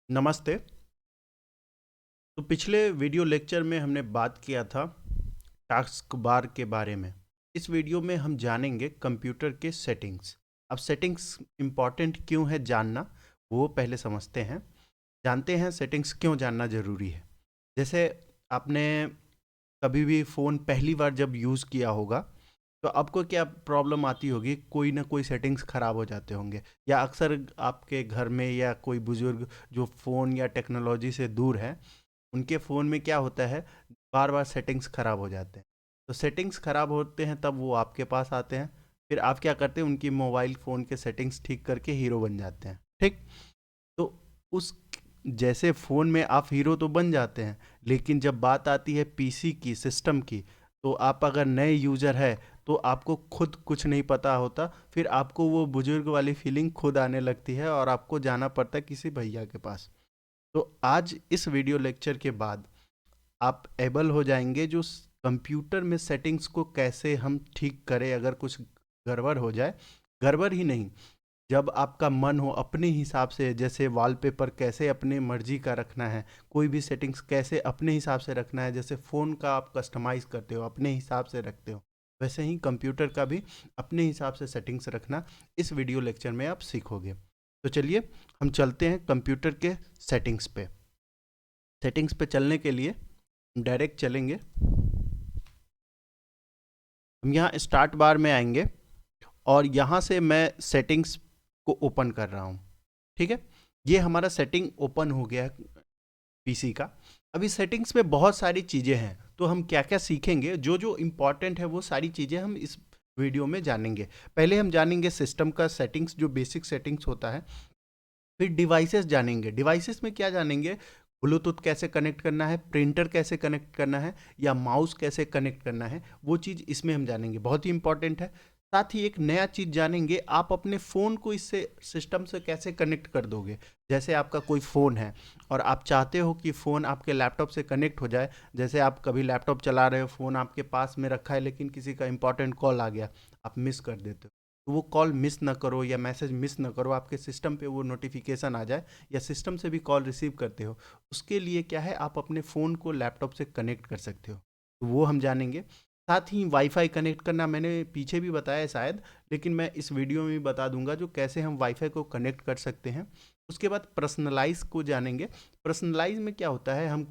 नमस्ते। तो पिछले वीडियो लेक्चर में हमने बात किया था टास्क बार के बारे में। इस वीडियो में हम जानेंगे कंप्यूटर के सेटिंग्स। अब सेटिंग्स इम्पॉर्टेंट क्यों है जानना, वो पहले समझते हैं। जानते हैं सेटिंग्स क्यों जानना ज़रूरी है। जैसे आपने कभी भी फ़ोन पहली बार जब यूज़ किया होगा तो आपको क्या प्रॉब्लम आती होगी, कोई ना कोई सेटिंग्स ख़राब हो जाते होंगे, या अक्सर आपके घर में या कोई बुज़ुर्ग जो फ़ोन या टेक्नोलॉजी से दूर है, उनके फ़ोन में क्या होता है, बार बार सेटिंग्स ख़राब हो जाते हैं। तो सेटिंग्स ख़राब होते हैं तब वो आपके पास आते हैं। फिर आप क्या करते हैं, उनकी मोबाइल फ़ोन के सेटिंग्स ठीक करके हीरो बन जाते हैं। ठीक। तो उस जैसे फ़ोन में आप हीरो तो बन जाते हैं, लेकिन जब बात आती है पीसी की, सिस्टम की, तो आप अगर नए यूज़र है तो आपको खुद कुछ नहीं पता होता। फिर आपको वो बुजुर्ग वाली फीलिंग खुद आने लगती है और आपको जाना पड़ता है किसी भैया के पास। तो आज इस वीडियो लेक्चर के बाद आप एबल हो जाएंगे जो कंप्यूटर में सेटिंग्स को कैसे हम ठीक करें अगर कुछ गड़बड़ हो जाए। गड़बड़ ही नहीं, जब आपका मन हो अपने हिसाब से, जैसे वॉलपेपर कैसे अपने मर्जी का रखना है, कोई भी सेटिंग्स कैसे अपने हिसाब से रखना है, जैसे फ़ोन का आप कस्टमाइज़ करते हो अपने हिसाब से रखते हो, वैसे ही कंप्यूटर का भी अपने हिसाब से सेटिंग्स रखना इस वीडियो लेक्चर में आप सीखोगे। तो चलिए हम चलते हैं कंप्यूटर के सेटिंग्स पे। सेटिंग्स पे चलने के लिए हम डायरेक्ट चलेंगे, हम यहाँ स्टार्ट बार में आएंगे और यहाँ से मैं सेटिंग्स को ओपन कर रहा हूँ। ठीक है, ये हमारा सेटिंग ओपन हो गया पीसी का। अभी सेटिंग्स में बहुत सारी चीज़ें हैं, तो हम क्या क्या सीखेंगे, जो जो इम्पॉर्टेंट है वो सारी चीज़ें हम इस वीडियो में जानेंगे। पहले हम जानेंगे सिस्टम का सेटिंग्स, जो बेसिक सेटिंग्स होता है। फिर डिवाइसेस जानेंगे, डिवाइसेस में क्या जानेंगे, ब्लूटूथ कैसे कनेक्ट करना है, प्रिंटर कैसे कनेक्ट करना है, या माउस कैसे कनेक्ट करना है, वो चीज़ इसमें हम जानेंगे, बहुत ही इंपॉर्टेंट है। साथ ही एक नया चीज़ जानेंगे, आप अपने फ़ोन को इससे सिस्टम से कैसे कनेक्ट कर दोगे। जैसे आपका कोई फ़ोन है और आप चाहते हो कि फ़ोन आपके लैपटॉप से कनेक्ट हो जाए। जैसे आप कभी लैपटॉप चला रहे हो, फ़ोन आपके पास में रखा है, लेकिन किसी का इंपॉर्टेंट कॉल आ गया, आप मिस कर देते हो। तो वो कॉल मिस ना करो या मैसेज मिस ना करो, आपके सिस्टम पे वो नोटिफिकेशन आ जाए, या सिस्टम से भी कॉल रिसीव करते हो, उसके लिए क्या है, आप अपने फ़ोन को लैपटॉप से कनेक्ट कर सकते हो, तो वो हम जानेंगे। साथ ही वाईफाई कनेक्ट करना मैंने पीछे भी बताया है शायद, लेकिन मैं इस वीडियो में भी बता दूंगा जो कैसे हम वाईफाई को कनेक्ट कर सकते हैं। उसके बाद पर्सनलाइज को जानेंगे। पर्सनलाइज में क्या होता है, हम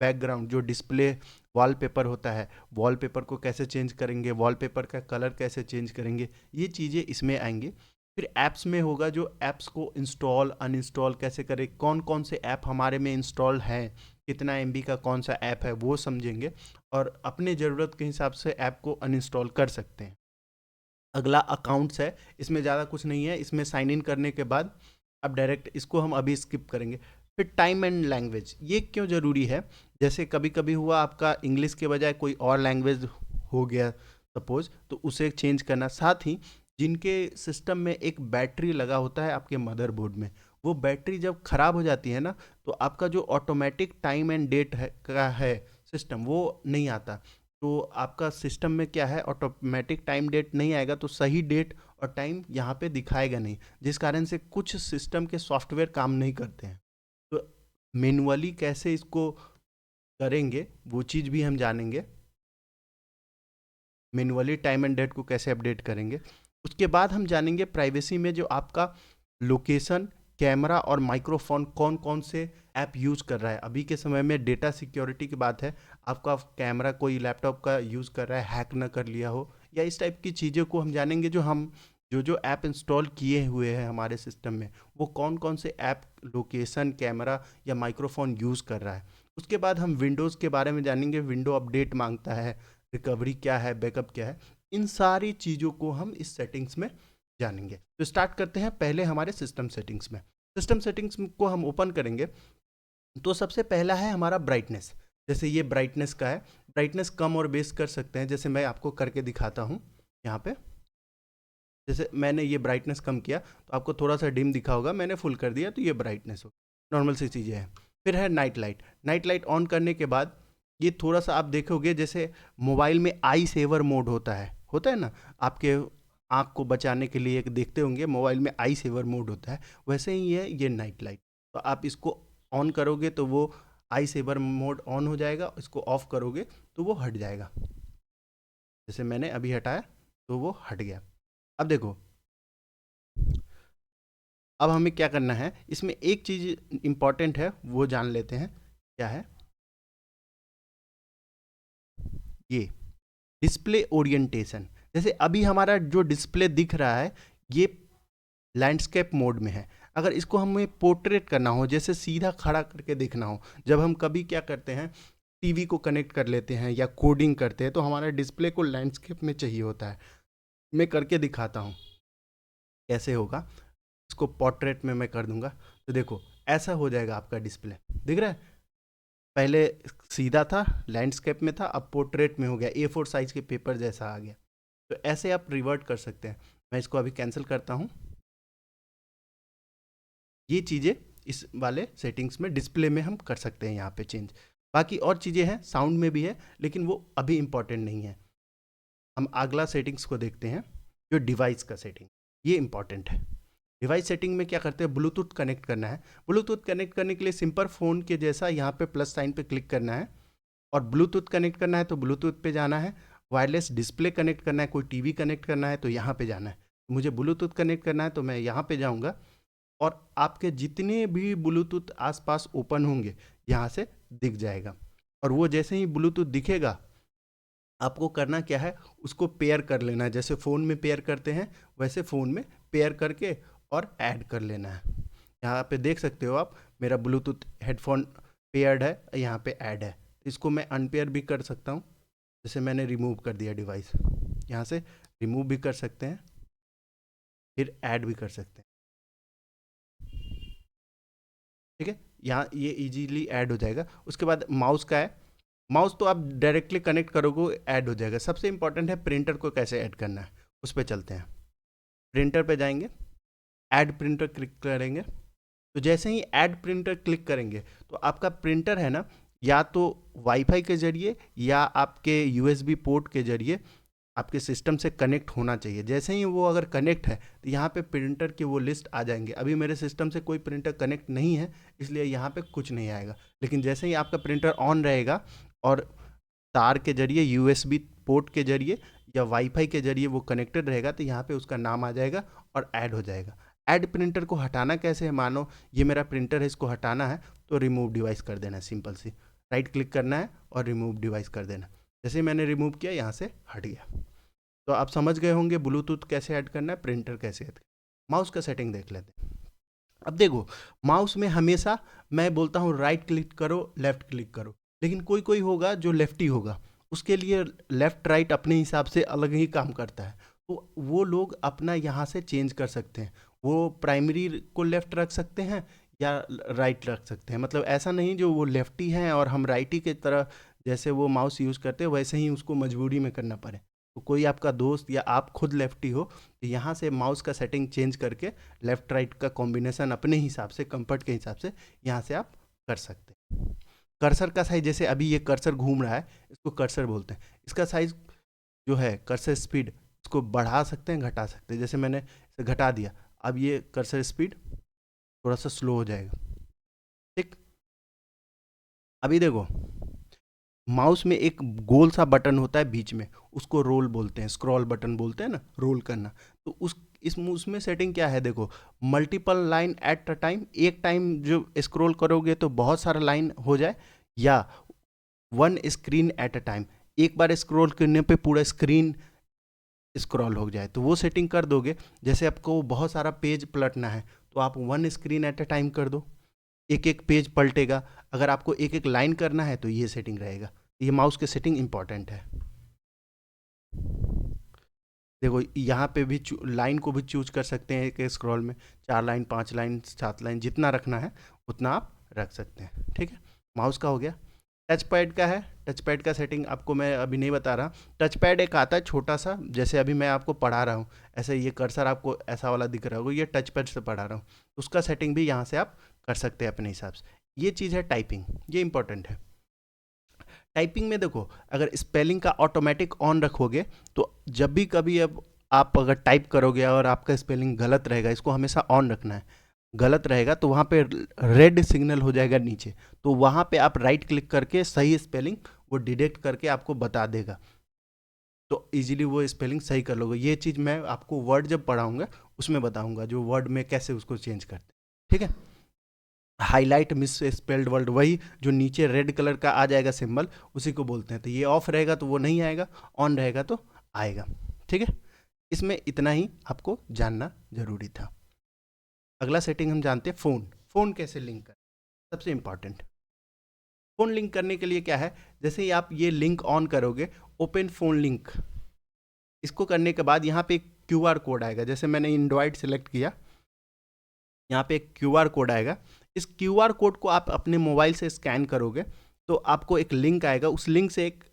बैकग्राउंड जो डिस्प्ले वॉलपेपर होता है, वॉलपेपर को कैसे चेंज करेंगे, वॉलपेपर का कलर कैसे चेंज करेंगे, ये चीज़ें इसमें आएंगी। फिर ऐप्स में होगा, जो ऐप्स को इंस्टॉल अनइंस्टॉल कैसे करें, कौन कौन से ऐप हमारे में इंस्टॉल हैं, कितना एमबी का कौन सा ऐप है, वो समझेंगे और अपने ज़रूरत के हिसाब से ऐप को अनइंस्टॉल कर सकते हैं। अगला अकाउंट्स है, इसमें ज़्यादा कुछ नहीं है, इसमें साइन इन करने के बाद अब डायरेक्ट इसको हम अभी स्किप करेंगे। फिर टाइम एंड लैंग्वेज, ये क्यों ज़रूरी है, जैसे कभी कभी हुआ आपका इंग्लिश के बजाय कोई और लैंग्वेज हो गया सपोज, तो उसे चेंज करना। साथ ही जिनके सिस्टम में एक बैटरी लगा होता है आपके मदरबोर्ड में, वो बैटरी जब ख़राब हो जाती है ना, तो आपका जो ऑटोमेटिक टाइम एंड डेट है का है सिस्टम, वो नहीं आता। तो आपका सिस्टम में क्या है, ऑटोमेटिक टाइम डेट नहीं आएगा, तो सही डेट और टाइम यहाँ पे दिखाएगा नहीं, जिस कारण से कुछ सिस्टम के सॉफ्टवेयर काम नहीं करते हैं। तो मैनुअली कैसे इसको करेंगे वो चीज़ भी हम जानेंगे, मैनुअली टाइम एंड डेट को कैसे अपडेट करेंगे। उसके बाद हम जानेंगे प्राइवेसी में, जो आपका लोकेशन, कैमरा और माइक्रोफोन कौन कौन से ऐप यूज़ कर रहा है। अभी के समय में डेटा सिक्योरिटी की बात है, आपका कैमरा कोई लैपटॉप का यूज़ कर रहा है, हैक ना कर लिया हो, या इस टाइप की चीज़ों को हम जानेंगे। जो हम जो जो ऐप इंस्टॉल किए हुए हैं हमारे सिस्टम में, वो कौन कौन से ऐप लोकेशन, कैमरा या माइक्रोफोन यूज़ कर रहा है। उसके बाद हम विंडोज़ के बारे में जानेंगे, विंडो अपडेट मांगता है, रिकवरी क्या है, बैकअप क्या है, इन सारी चीज़ों को हम इस सेटिंग्स में जानेंगे। तो स्टार्ट करते हैं पहले हमारे सिस्टम सेटिंग्स में। सिस्टम सेटिंग्स को हम ओपन करेंगे, तो सबसे पहला है हमारा ब्राइटनेस। जैसे ये ब्राइटनेस का है, ब्राइटनेस कम और बेस कर सकते हैं, जैसे मैं आपको करके दिखाता हूँ यहाँ पे। जैसे मैंने ये ब्राइटनेस कम किया तो आपको थोड़ा सा डिम दिखा होगा, मैंने फुल कर दिया तो ये ब्राइटनेस हो, नॉर्मल सी चीज़ें हैं। फिर है night light. Night light on करने के बाद ये थोड़ा सा आप देखोगे, जैसे मोबाइल में आई सेवर मोड होता है ना, आपके आँख को बचाने के लिए एक देखते होंगे मोबाइल में आई सेवर मोड होता है, वैसे ही है ये नाइट लाइट। तो आप इसको ऑन करोगे तो वो आई सेवर मोड ऑन हो जाएगा, इसको ऑफ करोगे तो वो हट जाएगा। जैसे मैंने अभी हटाया तो वो हट गया। अब देखो, अब हमें क्या करना है, इसमें एक चीज़ इंपॉर्टेंट है वो जान लेते हैं, क्या है ये डिस्प्ले ओरिएंटेशन। जैसे अभी हमारा जो डिस्प्ले दिख रहा है ये लैंडस्केप मोड में है। अगर इसको हमें पोर्ट्रेट करना हो, जैसे सीधा खड़ा करके देखना हो, जब हम कभी क्या करते हैं टीवी को कनेक्ट कर लेते हैं या कोडिंग करते हैं तो हमारा डिस्प्ले को लैंडस्केप में चाहिए होता है। मैं करके दिखाता हूँ कैसे होगा। इसको पोर्ट्रेट में मैं कर दूंगा तो देखो ऐसा हो जाएगा आपका डिस्प्ले, दिख रहा है। पहले सीधा था, लैंडस्केप में था, अब पोर्ट्रेट में हो गया, A4 साइज के पेपर जैसा आ गया। तो ऐसे आप रिवर्ट कर सकते हैं। मैं इसको अभी कैंसिल करता हूँ। ये चीज़ें इस वाले सेटिंग्स में डिस्प्ले में हम कर सकते हैं यहाँ पे चेंज। बाकी और चीज़ें हैं, साउंड में भी है, लेकिन वो अभी इम्पॉर्टेंट नहीं है। हम अगला सेटिंग्स को देखते हैं, जो डिवाइस का सेटिंग, ये इंपॉर्टेंट है। डिवाइस सेटिंग में क्या करते हैं, ब्लूटूथ कनेक्ट करना है। ब्लूटूथ कनेक्ट करने के लिए सिंपल फ़ोन के जैसा यहाँ पे प्लस साइन पे क्लिक करना है, और ब्लूटूथ कनेक्ट करना है तो ब्लूटूथ पे जाना है। वायरलेस डिस्प्ले कनेक्ट करना है, कोई टीवी कनेक्ट करना है तो यहाँ पे जाना है। मुझे ब्लूटूथ कनेक्ट करना है तो मैं यहाँ पे जाऊँगा, और आपके जितने भी ब्लूटूथ आसपास ओपन होंगे यहाँ से दिख जाएगा। और वो जैसे ही ब्लूटूथ दिखेगा, आपको करना क्या है, उसको पेयर कर लेना है। जैसे फ़ोन में पेयर करते हैं वैसे फ़ोन में पेयर करके और ऐड कर लेना है। यहाँ पे देख सकते हो आप, मेरा ब्लूटूथ हेडफोन पेयर्ड है, यहाँ पे ऐड है। इसको मैं अनपेयर भी कर सकता हूँ, जैसे मैंने रिमूव कर दिया डिवाइस, यहाँ से रिमूव भी कर सकते हैं, फिर ऐड भी कर सकते हैं। ठीक है, यहाँ ये इजीली ऐड हो जाएगा। उसके बाद माउस का है, माउस तो आप डायरेक्टली कनेक्ट करोगे ऐड हो जाएगा। सबसे इंपॉर्टेंट है प्रिंटर को कैसे ऐड करना है, उस पर चलते हैं। प्रिंटर पे जाएंगे, ऐड प्रिंटर क्लिक करेंगे। तो जैसे ही ऐड प्रिंटर क्लिक करेंगे तो आपका प्रिंटर है ना, या तो वाईफाई के जरिए या आपके यूएसबी पोर्ट के जरिए आपके सिस्टम से कनेक्ट होना चाहिए। जैसे ही वो अगर कनेक्ट है तो यहाँ पे प्रिंटर की वो लिस्ट आ जाएंगे। अभी मेरे सिस्टम से कोई प्रिंटर कनेक्ट नहीं है, इसलिए यहाँ पे कुछ नहीं आएगा। लेकिन जैसे ही आपका प्रिंटर ऑन रहेगा और तार के जरिए, यूएसबी पोर्ट के जरिए या वाईफाई के जरिए वो कनेक्टेड रहेगा, तो यहाँ पे उसका नाम आ जाएगा और ऐड हो जाएगा। ऐड प्रिंटर को हटाना कैसे है, मानो ये मेरा प्रिंटर है, इसको हटाना है तो रिमूव डिवाइस कर देना है। सिंपल सी राइट क्लिक करना है और रिमूव डिवाइस कर देना। जैसे ही मैंने रिमूव किया यहाँ से हट गया। तो आप समझ गए होंगे ब्लूटूथ कैसे ऐड करना है, प्रिंटर कैसे ऐड करना है। माउस का सेटिंग देख लेते हैं। अब देखो, माउस में हमेशा मैं बोलता हूँ राइट क्लिक करो, लेफ्ट क्लिक करो, लेकिन कोई कोई होगा जो लेफ्टी होगा, उसके लिए लेफ्ट राइट अपने हिसाब से अलग ही काम करता है। तो वो लोग अपना यहाँ से चेंज कर सकते हैं। वो प्राइमरी को लेफ्ट रख सकते हैं या राइट रख सकते हैं। मतलब ऐसा नहीं जो वो लेफ्टी हैं और हम राइटी की तरह जैसे वो माउस यूज़ करते हैं वैसे ही उसको मजबूरी में करना पड़े। तो कोई आपका दोस्त या आप खुद लेफ्टी हो तो यहाँ से माउस का सेटिंग चेंज करके लेफ्ट राइट का कॉम्बिनेशन अपने हिसाब से, कंफर्ट के हिसाब से यहाँ से आप कर सकते हैं। कर्सर का साइज, जैसे अभी ये कर्सर घूम रहा है, इसको कर्सर बोलते हैं। इसका साइज जो है, कर्सर स्पीड, इसको बढ़ा सकते हैं, घटा सकते हैं। जैसे मैंने इसे घटा दिया, अब ये कर्सर स्पीड थोड़ा सा स्लो हो जाएगा। ठीक, अभी देखो माउस में एक गोल सा बटन होता है बीच में, उसको रोल बोलते हैं, स्क्रॉल बटन बोलते हैं ना, रोल करना। तो उसमें सेटिंग क्या है, देखो multiple line at a time, एक टाइम जो स्क्रॉल करोगे तो बहुत सारा लाइन हो जाए, या one screen at a time, एक बार स्क्रॉल करने पे पूरा स्क्रीन स्क्रॉल हो जाए, तो वो सेटिंग कर दोगे। जैसे आपको बहुत सारा पेज पलटना है तो आप one screen at a time कर दो, एक एक पेज पलटेगा। अगर आपको एक एक लाइन करना है तो ये सेटिंग रहेगा। ये माउस के सेटिंग इंपॉर्टेंट है। देखो यहाँ पे भी लाइन को भी चूज कर सकते हैं, एक स्क्रॉल में 4 लाइन, 5 लाइन, 7 लाइन, जितना रखना है उतना आप रख सकते हैं। ठीक है, माउस का हो गया। टच पैड का है, टच पैड का सेटिंग आपको मैं अभी नहीं बता रहा। टच पैड एक आता है छोटा सा, जैसे अभी मैं आपको पढ़ा रहा हूँ ऐसे, ये कर्सर आपको ऐसा वाला दिख रहा होगा, ये टच पैड से पढ़ा रहा हूँ। उसका सेटिंग भी यहाँ से आप कर सकते हैं अपने हिसाब से। ये चीज़ है टाइपिंग, ये इंपॉर्टेंट है। टाइपिंग में देखो, अगर स्पेलिंग का ऑटोमेटिक ऑन रखोगे तो जब भी कभी अब आप अगर टाइप करोगे और आपका स्पेलिंग गलत रहेगा, इसको हमेशा ऑन रखना है। गलत रहेगा तो वहाँ पे रेड सिग्नल हो जाएगा नीचे, तो वहाँ पे आप राइट क्लिक करके सही स्पेलिंग वो डिटेक्ट करके आपको बता देगा, तो इजीली वो स्पेलिंग सही कर लोगे। ये चीज़ मैं आपको वर्ड जब पढ़ाऊंगा उसमें बताऊंगा, जो वर्ड में कैसे उसको चेंज करते हैं, ठीक है। हाईलाइट मिस स्पेल्ड वर्ड, वही जो नीचे रेड कलर का आ जाएगा सिंबल, उसी को बोलते हैं। तो ये ऑफ रहेगा तो वो नहीं आएगा, ऑन रहेगा तो आएगा, ठीक है। इसमें इतना ही आपको जानना जरूरी था। अगला सेटिंग हम जानते हैं फ़ोन। फ़ोन कैसे लिंक करें, सबसे इंपॉर्टेंट। फ़ोन लिंक करने के लिए क्या है, जैसे ही आप ये लिंक ऑन करोगे, ओपन फ़ोन लिंक, इसको करने के बाद यहाँ पे एक क्यूआर कोड आएगा। जैसे मैंने एंड्रॉयड सेलेक्ट किया, यहाँ पे एक क्यूआर कोड आएगा। इस क्यूआर कोड को आप अपने मोबाइल से स्कैन करोगे तो आपको एक लिंक आएगा, उस लिंक से एक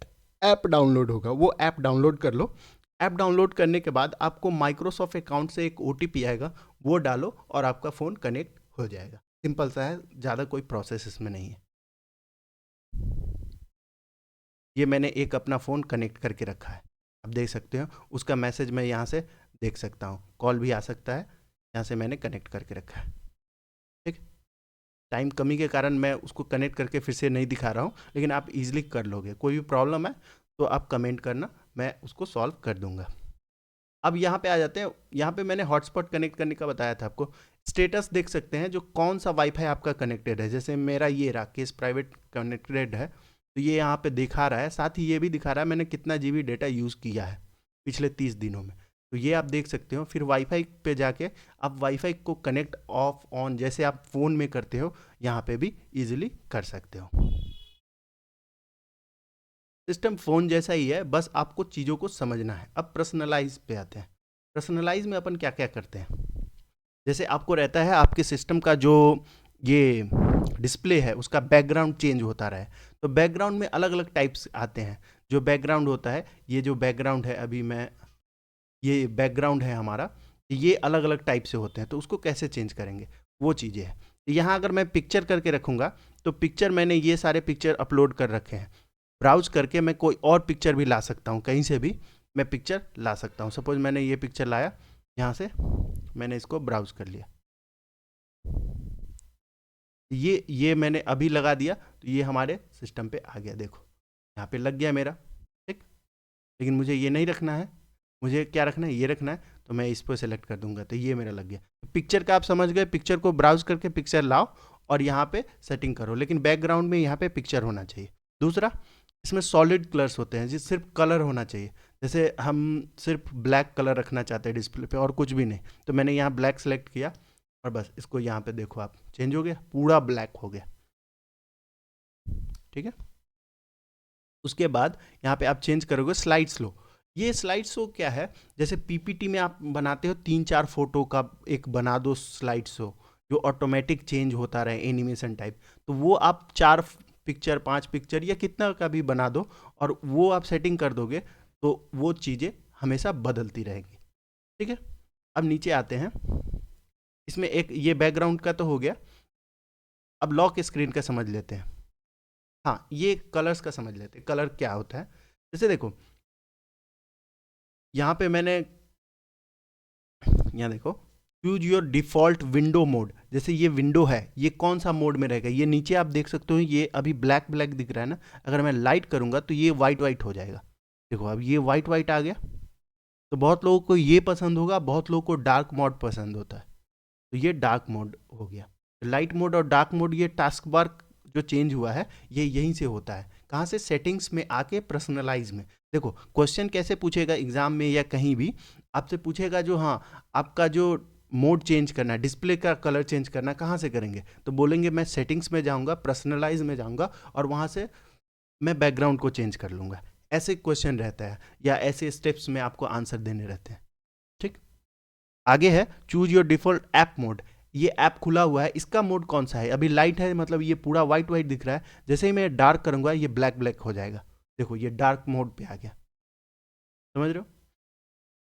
ऐप डाउनलोड होगा, वो ऐप डाउनलोड कर लो। ऐप डाउनलोड करने के बाद आपको माइक्रोसॉफ्ट अकाउंट से एक ओटीपी आएगा, वो डालो और आपका फ़ोन कनेक्ट हो जाएगा। सिंपल सा है, ज़्यादा कोई प्रोसेस इसमें नहीं है। ये मैंने एक अपना फ़ोन कनेक्ट करके रखा है, आप देख सकते हो। उसका मैसेज मैं यहाँ से देख सकता हूँ, कॉल भी आ सकता है, यहाँ से मैंने कनेक्ट करके रखा है, ठीक। टाइम कमी के कारण मैं उसको कनेक्ट करके फिर से नहीं दिखा रहा हूँ, लेकिन आप इजीली कर लोगे। कोई भी प्रॉब्लम है तो आप कमेंट करना, मैं उसको सॉल्व कर दूंगा। अब यहाँ पे आ जाते हैं, यहाँ पे मैंने हॉटस्पॉट कनेक्ट करने का बताया था आपको। स्टेटस देख सकते हैं जो कौन सा वाईफाई आपका कनेक्टेड है। जैसे मेरा ये राकेश प्राइवेट कनेक्टेड है, तो ये यहाँ पे दिखा रहा है, साथ ही ये भी दिखा रहा है मैंने कितना जीबी डेटा यूज़ किया है पिछले 30 दिनों में, तो ये आप देख सकते हो। फिर वाईफाई पे जाके आप वाईफाई को कनेक्ट ऑफ ऑन जैसे आप फ़ोन में करते हो, यहाँ पे भी इजीली कर सकते हो। सिस्टम फ़ोन जैसा ही है, बस आपको चीज़ों को समझना है। अब पर्सनलाइज पे आते हैं। पर्सनलाइज में अपन क्या क्या करते हैं, जैसे आपको रहता है आपके सिस्टम का जो ये डिस्प्ले है उसका बैकग्राउंड चेंज होता रहे, तो बैकग्राउंड में अलग अलग टाइप्स आते हैं। जो बैकग्राउंड होता है, ये जो बैकग्राउंड है, अभी मैं ये बैकग्राउंड है हमारा, ये अलग अलग टाइप से होते हैं, तो उसको कैसे चेंज करेंगे वो चीज़ें हैं। यहाँ अगर मैं पिक्चर करके रखूँगा तो पिक्चर, मैंने ये सारे पिक्चर अपलोड कर रखे हैं। ब्राउज करके मैं कोई और पिक्चर भी ला सकता हूँ, कहीं से भी मैं पिक्चर ला सकता हूँ। सपोज मैंने ये पिक्चर लाया, यहाँ से मैंने इसको ब्राउज कर लिया, ये मैंने अभी लगा दिया, तो ये हमारे सिस्टम पे आ गया, देखो यहाँ पे लग गया मेरा, ठीक। लेकिन मुझे ये नहीं रखना है, मुझे क्या रखना है, ये रखना है, तो मैं इस पर सेलेक्ट कर दूंगा, तो ये मेरा लग गया। पिक्चर का आप समझ गए, पिक्चर को ब्राउज करके पिक्चर लाओ और यहाँ पे सेटिंग करो, लेकिन बैकग्राउंड में यहाँ पे पिक्चर होना चाहिए। दूसरा, इसमें सॉलिड कलर्स होते हैं, जिस सिर्फ कलर होना चाहिए। जैसे हम सिर्फ ब्लैक कलर रखना चाहते हैं डिस्प्ले पे और कुछ भी नहीं, तो मैंने यहाँ ब्लैक सेलेक्ट किया और बस इसको यहाँ पे देखो आप, चेंज हो गया, पूरा ब्लैक हो गया, ठीक है। उसके बाद यहाँ पे आप चेंज करोगे स्लाइड स्लो। ये स्लाइड शो क्या है, जैसे पीपीटी में आप बनाते हो 3-4 फोटो का एक बना दो स्लाइड शो, जो ऑटोमेटिक चेंज होता रहे एनिमेशन टाइप, तो वो आप 4 पिक्चर 5 पिक्चर या कितना का भी बना दो और वो आप सेटिंग कर दोगे, तो वो चीज़ें हमेशा बदलती रहेगी, ठीक है। अब नीचे आते हैं, इसमें एक ये बैकग्राउंड का तो हो गया। अब लॉक स्क्रीन का समझ लेते हैं। हाँ, ये कलर्स का समझ लेते हैं, कलर क्या होता है। जैसे देखो यहाँ पे मैंने, यहाँ देखो, choose your default window mode. जैसे ये विंडो है, ये कौन सा मोड में रहेगा, ये नीचे आप देख सकते हो, ये अभी ब्लैक ब्लैक दिख रहा है ना, अगर मैं लाइट करूँगा तो ये वाइट वाइट हो जाएगा। देखो अब ये वाइट वाइट आ गया, तो बहुत लोगों को ये पसंद होगा, बहुत लोगों को डार्क मोड पसंद होता है, तो ये डार्क मोड हो गया। लाइट मोड और डार्क मोड, ये टास्क बार जो चेंज हुआ है ये यहीं से होता है। कहाँ से, सेटिंग्स में आके पर्सनलाइज में। देखो क्वेश्चन कैसे पूछेगा एग्जाम में या कहीं भी, आपसे पूछेगा जो, हाँ आपका जो मोड चेंज करना है, डिस्प्ले का कलर चेंज करना है, कहाँ से करेंगे, तो बोलेंगे मैं सेटिंग्स में जाऊँगा, पर्सनलाइज में जाऊँगा और वहाँ से मैं बैकग्राउंड को चेंज कर लूँगा। ऐसे क्वेश्चन रहता है या ऐसे स्टेप्स में आपको आंसर देने रहते हैं, ठीक। आगे है choose your default app mode. ये ऐप खुला हुआ है, इसका मोड कौन सा है, अभी लाइट है मतलब ये पूरा वाइट वाइट दिख रहा है, जैसे ही मैं डार्क करूंगा ये ब्लैक ब्लैक हो जाएगा। देखो ये डार्क मोड पे आ गया, समझ रहे हो।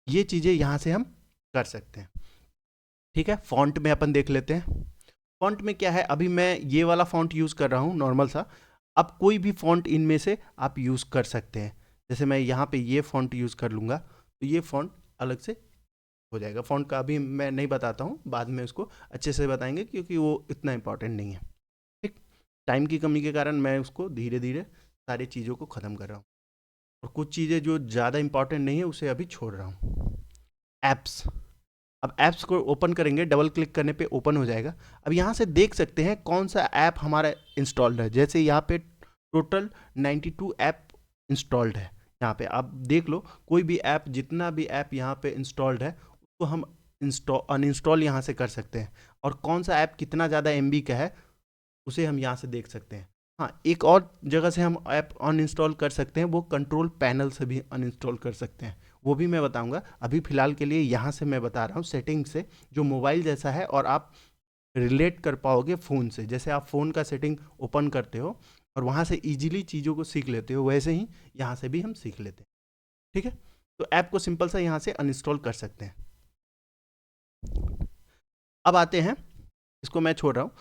ये चीज़ें यहाँ से हम कर सकते हैं, ठीक है। फॉन्ट में अपन देख लेते हैं। फॉन्ट में क्या है, अभी मैं ये वाला फॉन्ट यूज़ कर रहा हूँ नॉर्मल सा, अब कोई भी फॉन्ट इनमें से आप यूज़ कर सकते हैं। जैसे मैं यहाँ पे ये फॉन्ट यूज़ कर लूँगा तो ये फॉन्ट अलग से हो जाएगा। फ़ॉन्ट का अभी मैं नहीं बताता हूँ, बाद में उसको अच्छे से बताएंगे क्योंकि वो इतना इम्पोर्टेंट नहीं है। ठीक, टाइम की कमी के कारण मैं उसको धीरे धीरे सारी चीज़ों को ख़त्म कर रहा हूँ, और कुछ चीज़ें जो ज़्यादा इम्पोर्टेंट नहीं है उसे अभी छोड़ रहा हूँ। ऐप्स, अब ऐप्स को ओपन करेंगे, डबल क्लिक करने पे ओपन हो जाएगा। अब यहाँ से देख सकते हैं कौन सा ऐप हमारा इंस्टॉल्ड है। जैसे यहाँ पे टोटल 92 ऐप इंस्टॉल्ड है। यहाँ पे आप देख लो, कोई भी ऐप, जितना भी ऐप यहाँ पे इंस्टॉल्ड है उसको हम अनइंस्टॉल यहाँ से कर सकते हैं, और कौन सा ऐप कितना ज़्यादा MB का है उसे हम यहाँ से देख सकते हैं। हाँ, एक और जगह से हम ऐप अनइंस्टॉल कर सकते हैं, वो कंट्रोल पैनल से भी अनइंस्टॉल कर सकते हैं, वो भी मैं बताऊंगा। अभी फ़िलहाल के लिए यहाँ से मैं बता रहा हूँ सेटिंग से, जो मोबाइल जैसा है और आप रिलेट कर पाओगे फ़ोन से। जैसे आप फ़ोन का सेटिंग ओपन करते हो और वहाँ से ईजिली चीज़ों को सीख लेते हो, वैसे ही यहाँ से भी हम सीख लेते हैं। ठीक है, तो ऐप को सिंपल सा यहाँ से अनइंस्टॉल कर सकते हैं। अब आते हैं, इसको मैं छोड़ रहा हूँ।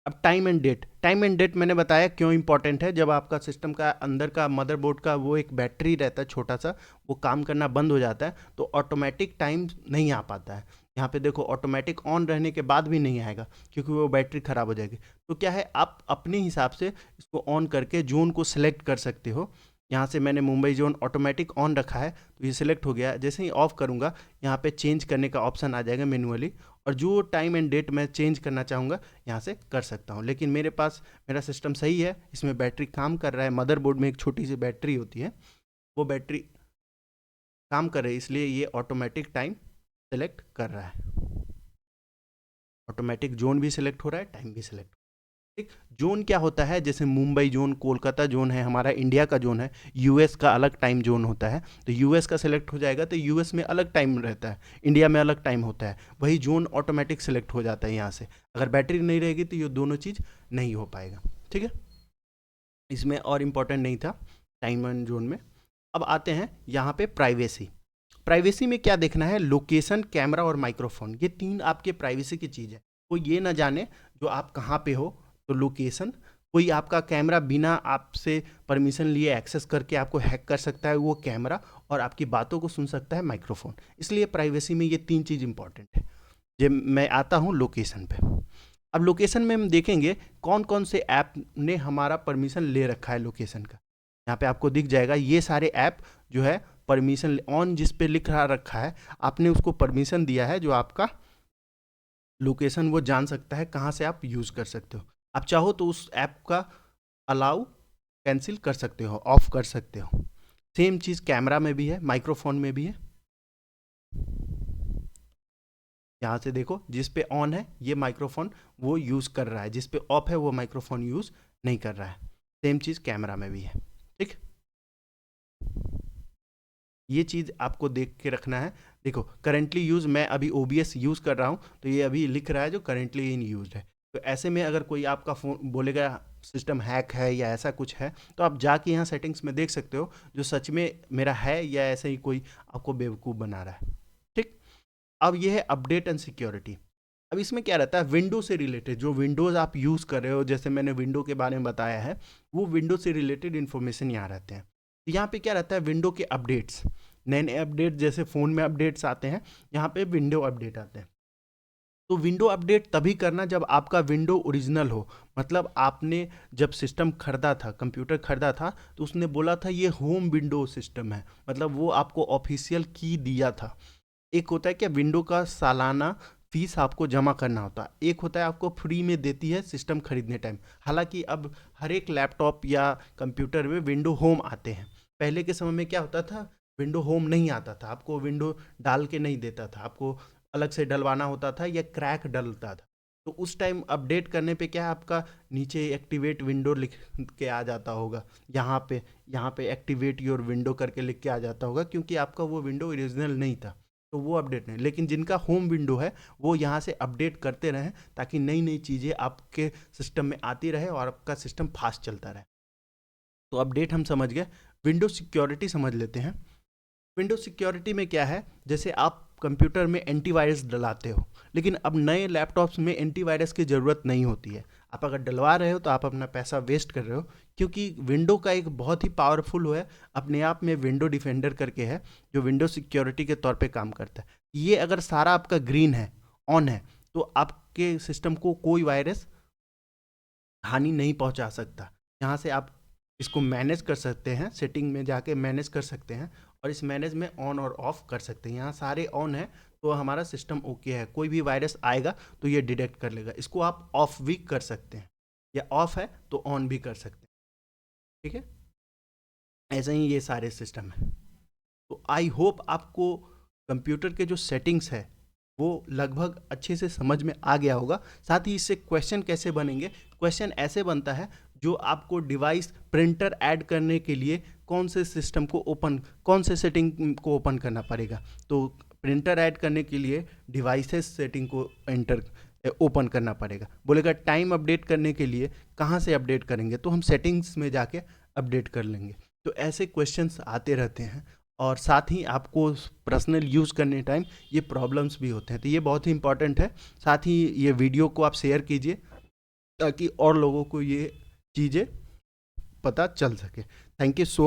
अब time and date, time and date मैंने बताया क्यों इंपॉर्टेंट है। जब आपका सिस्टम का अंदर का मदरबोर्ड का वो एक बैटरी रहता है छोटा सा, वो काम करना बंद हो जाता है तो ऑटोमेटिक टाइम नहीं आ पाता है। यहाँ पे देखो, ऑटोमेटिक ऑन रहने के बाद भी नहीं आएगा क्योंकि वो बैटरी ख़राब हो जाएगी। तो क्या है, आप अपने हिसाब से इसको ऑन करके जोन को सिलेक्ट कर सकते हो। यहाँ से मैंने मुंबई जोन ऑटोमेटिक ऑन रखा है तो ये सिलेक्ट हो गया। जैसे ही ऑफ करूँगा यहाँ पे चेंज करने का ऑप्शन आ जाएगा मैन्युअली, और जो टाइम एंड डेट मैं चेंज करना चाहूँगा यहाँ से कर सकता हूँ। लेकिन मेरे पास, मेरा सिस्टम सही है, इसमें बैटरी काम कर रहा है। मदरबोर्ड में एक छोटी सी बैटरी होती है, वो बैटरी काम कर रही है, इसलिए ये ऑटोमेटिक टाइम सेलेक्ट कर रहा है। ऑटोमेटिक जोन भी सिलेक्ट हो रहा है, टाइम भी सिलेक्ट। ठीक, जोन क्या होता है, जैसे मुंबई जोन, कोलकाता जोन है, हमारा इंडिया का जोन है, यूएस का अलग टाइम जोन होता है। तो यूएस का सिलेक्ट हो जाएगा तो यूएस में अलग टाइम रहता है, इंडिया में अलग टाइम होता है। वही जोन ऑटोमेटिक सिलेक्ट हो जाता है यहाँ से। अगर बैटरी नहीं रहेगी तो ये दोनों चीज़ नहीं हो पाएगा। ठीक है, इसमें और इम्पोर्टेंट नहीं था टाइम एंड जोन में। अब आते हैं यहाँ पे प्राइवेसी। प्राइवेसी में क्या देखना है, लोकेशन, कैमरा और माइक्रोफोन, ये तीन आपके प्राइवेसी की चीज़ है। कोई ये ना जाने जो आप कहाँ पे हो, तो लोकेशन। कोई आपका कैमरा बिना आपसे परमिशन लिए एक्सेस करके आपको हैक कर सकता है, वो कैमरा, और आपकी बातों को सुन सकता है माइक्रोफोन। इसलिए प्राइवेसी में ये तीन चीज़ इंपॉर्टेंट है। जब मैं आता हूँ लोकेशन पे, अब लोकेशन में हम देखेंगे कौन कौन से ऐप ने हमारा परमिशन ले रखा है लोकेशन का। यहाँ पे आपको दिख जाएगा ये सारे ऐप जो है परमिशन ऑन, जिस पे लिख रखा है आपने उसको परमिशन दिया है, जो आपका लोकेशन वो जान सकता है कहाँ से आप यूज़ कर सकते हो। आप चाहो तो उस ऐप का अलाउ कैंसिल कर सकते हो, ऑफ कर सकते हो। सेम चीज़ कैमरा में भी है, माइक्रोफोन में भी है। यहाँ से देखो, जिस पे ऑन है ये माइक्रोफोन वो यूज़ कर रहा है, जिस पे ऑफ है वो माइक्रोफोन यूज़ नहीं कर रहा है। सेम चीज़ कैमरा में भी है। ठीक, ये चीज़ आपको देख के रखना है। देखो, करेंटली यूज़, मैं अभी OBS यूज़ कर रहा हूँ तो ये अभी लिख रहा है जो करेंटली इन यूज है। तो ऐसे में अगर कोई आपका फ़ोन बोलेगा सिस्टम हैक है या ऐसा कुछ है, तो आप जाके यहाँ सेटिंग्स में देख सकते हो जो सच में मेरा है या ऐसे ही कोई आपको बेवकूफ़ बना रहा है। ठीक, अब ये है अपडेट एंड सिक्योरिटी। अब इसमें क्या रहता है, विंडो से रिलेटेड जो विंडोज़ आप यूज़ कर रहे हो, जैसे मैंने विंडो के बारे में बताया है, वो विंडो से रिलेटेड इन्फॉर्मेशन यहाँ रहते हैं। यहाँ पे क्या रहता है, विंडो के अपडेट्स, नए नए अपडेट, जैसे फ़ोन में अपडेट्स आते हैं, यहाँ पे विंडो अपडेट आते हैं। तो विंडो अपडेट तभी करना जब आपका विंडो ओरिजिनल हो। मतलब आपने जब सिस्टम खरीदा था, कंप्यूटर खरीदा था, तो उसने बोला था ये होम विंडो सिस्टम है, मतलब वो आपको ऑफिशियल की दिया था। एक होता है क्या, विंडो का सालाना फीस आपको जमा करना होता है, एक होता है आपको फ्री में देती है सिस्टम खरीदने टाइम। हालांकि अब हर एक लैपटॉप या कंप्यूटर में विंडो होम आते हैं। पहले के समय में क्या होता था, विंडो होम नहीं आता था, आपको विंडो डाल के नहीं देता था, आपको अलग से डलवाना होता था या क्रैक डलता था। तो उस टाइम अपडेट करने पे क्या है, आपका नीचे एक्टिवेट विंडो लिख के आ जाता होगा, यहाँ पे एक्टिवेट योर विंडो करके लिख के आ जाता होगा, क्योंकि आपका वो विंडो ओरिजिनल नहीं था, तो वो अपडेट नहीं। लेकिन जिनका होम विंडो है वो यहाँ से अपडेट करते रहें, ताकि नई नई चीज़ें आपके सिस्टम में आती रहे और आपका सिस्टम फास्ट चलता रहे। तो अपडेट हम समझ गए। विंडो सिक्योरिटी समझ लेते हैं। विंडो सिक्योरिटी में क्या है, जैसे आप कंप्यूटर में एंटीवायरस डलाते हो, लेकिन अब नए लैपटॉप्स में एंटीवायरस की ज़रूरत नहीं होती है। आप अगर डलवा रहे हो तो आप अपना पैसा वेस्ट कर रहे हो, क्योंकि विंडो का एक बहुत ही पावरफुल वो है अपने आप में, विंडो डिफेंडर करके है जो विंडो सिक्योरिटी के तौर पे काम करता है। ये अगर सारा आपका ग्रीन है, ऑन है, तो आपके सिस्टम को कोई वायरस हानि नहीं पहुंचा सकता। यहाँ से आप इसको मैनेज कर सकते हैं, सेटिंग में जाके मैनेज कर सकते हैं और इस मैनेज में ऑन और ऑफ कर सकते हैं। यहाँ सारे ऑन है तो हमारा सिस्टम ओके है, कोई भी वायरस आएगा तो ये डिटेक्ट कर लेगा। इसको आप ऑफ भी कर सकते हैं या ऑफ है तो ऑन भी कर सकते हैं, ठीक है। ऐसे ही ये सारे सिस्टम है। तो आई होप आपको कंप्यूटर के जो सेटिंग्स है वो लगभग अच्छे से समझ में आ गया होगा। साथ ही इससे क्वेश्चन कैसे बनेंगे, क्वेश्चन ऐसे बनता है जो आपको डिवाइस प्रिंटर ऐड करने के लिए कौन से सिस्टम को ओपन, कौन से सेटिंग को ओपन करना पड़ेगा। तो प्रिंटर ऐड करने के लिए डिवाइसेस सेटिंग को एंटर ओपन करना पड़ेगा। बोलेगा टाइम अपडेट करने के लिए कहाँ से अपडेट करेंगे, तो हम सेटिंग्स में जाके अपडेट कर लेंगे। तो ऐसे क्वेश्चंस आते रहते हैं और साथ ही आपको पर्सनल यूज़ करने टाइम ये प्रॉब्लम्स भी होते हैं, तो ये बहुत ही इंपॉर्टेंट है। साथ ही ये वीडियो को आप शेयर कीजिए ताकि और लोगों को ये चीज़ें पता चल सके। Thank you so